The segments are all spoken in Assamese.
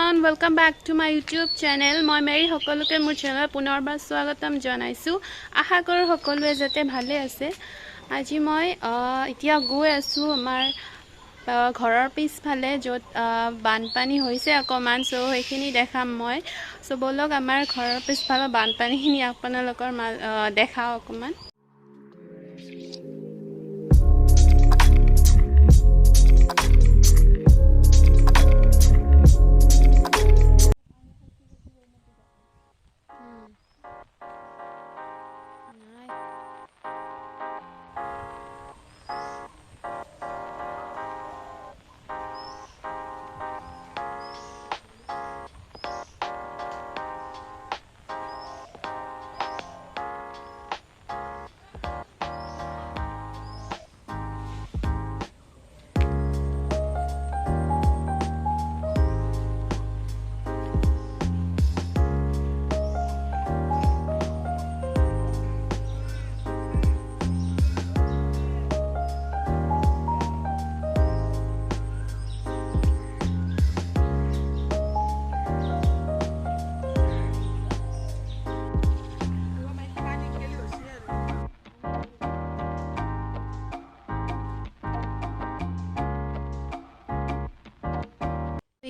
everyone, welcome back to my YouTube channel. মই মেৰি সকলোকে মোৰ চেনেল পুনৰবাৰ স্বাগতম জনাইছো। আশা কৰো সকলোৱে যাতে ভালে আছে। আজি মই এতিয়া গৈ আছো আমাৰ ঘৰৰ পিছফালে যত বানপানী হৈছে অকমান সো সেইখিনি দেখাম মই। সো বলক আমাৰ ঘৰৰ পিছফালে বানপানীখিনি আপোনালোকৰ দেখাও অকমান।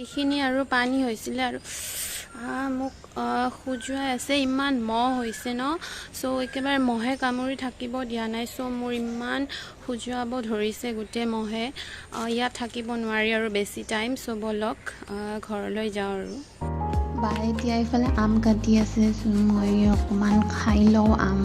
এইখিনি আৰু পানী হৈছিল আৰু মোক খুজুৱাই আছে ইমান মহ হৈছে ন সো একেবাৰে মহে কামুৰি থাকিব দিয়া নাই সো মোৰ ইমান খুজুৱাব ধৰিছে গুটে মহে ইয়া থাকিব নোৱাৰি আৰু বেছি টাইম সো বলক ঘৰলৈ যাওঁ আৰু বাই এতিয়া ইফালে আম কাটি আছে সো মই অকমান খাই লওঁ আম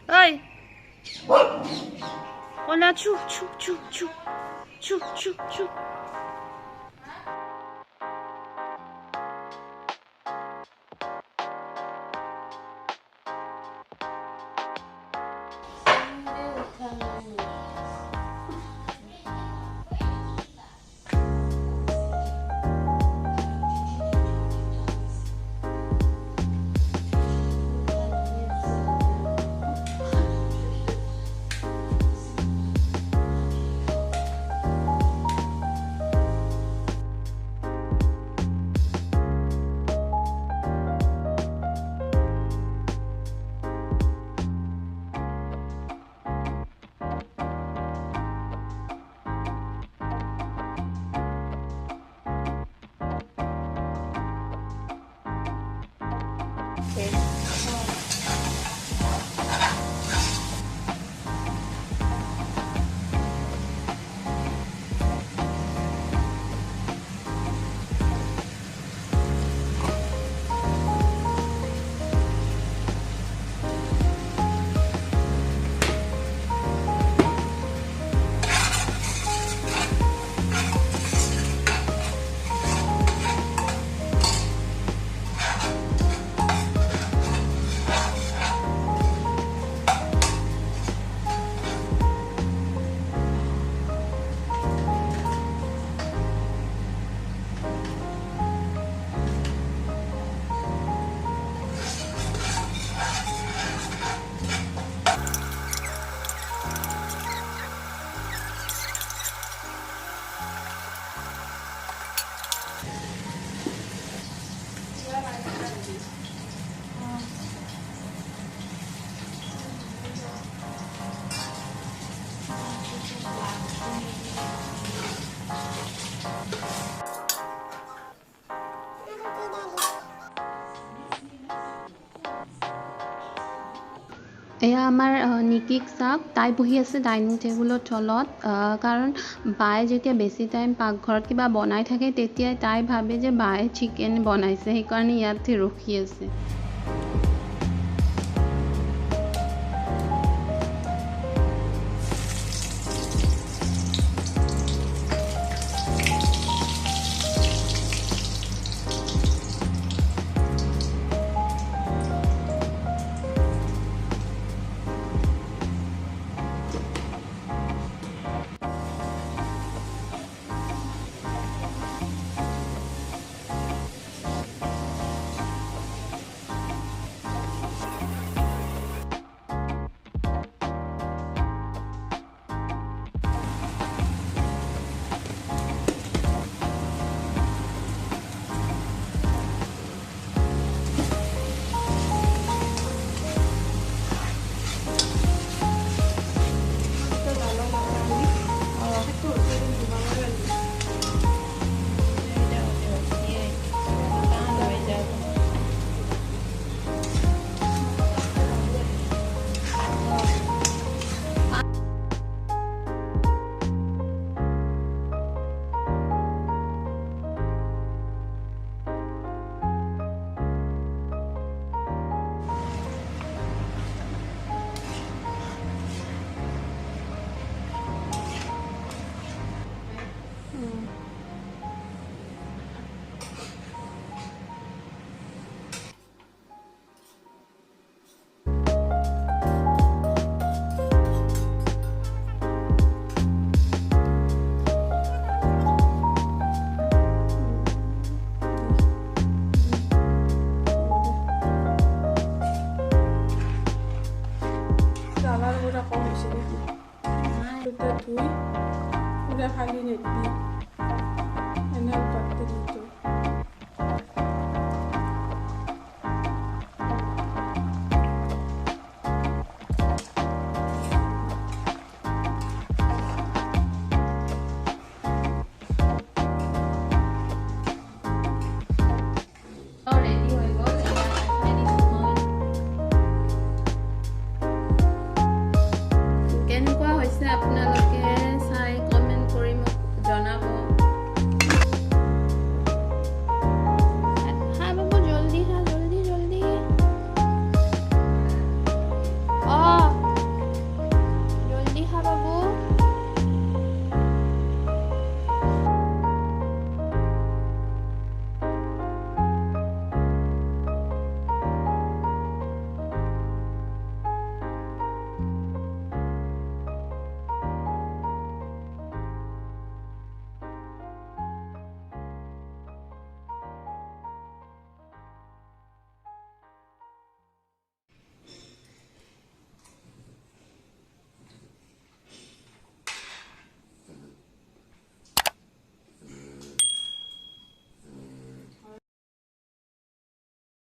Oi! Hola, chu, chu, chu, chu, chu, chu, chu. এয়া আমাৰ নিকিক চাওক তাই বহি আছে ডাইনিং টেবুলৰ তলত কাৰণ বাই যেতিয়া বেছি টাইম পাকঘৰত কিবা বনাই থাকে তেতিয়া তাই ভাবে যে বাই চিকেন বনাইছে সেইকাৰণে ইয়াতে ৰখি আছে পুৰা কম হৈছে নেকি? দুটা ধুই পুৰা ফালি নিদিবি।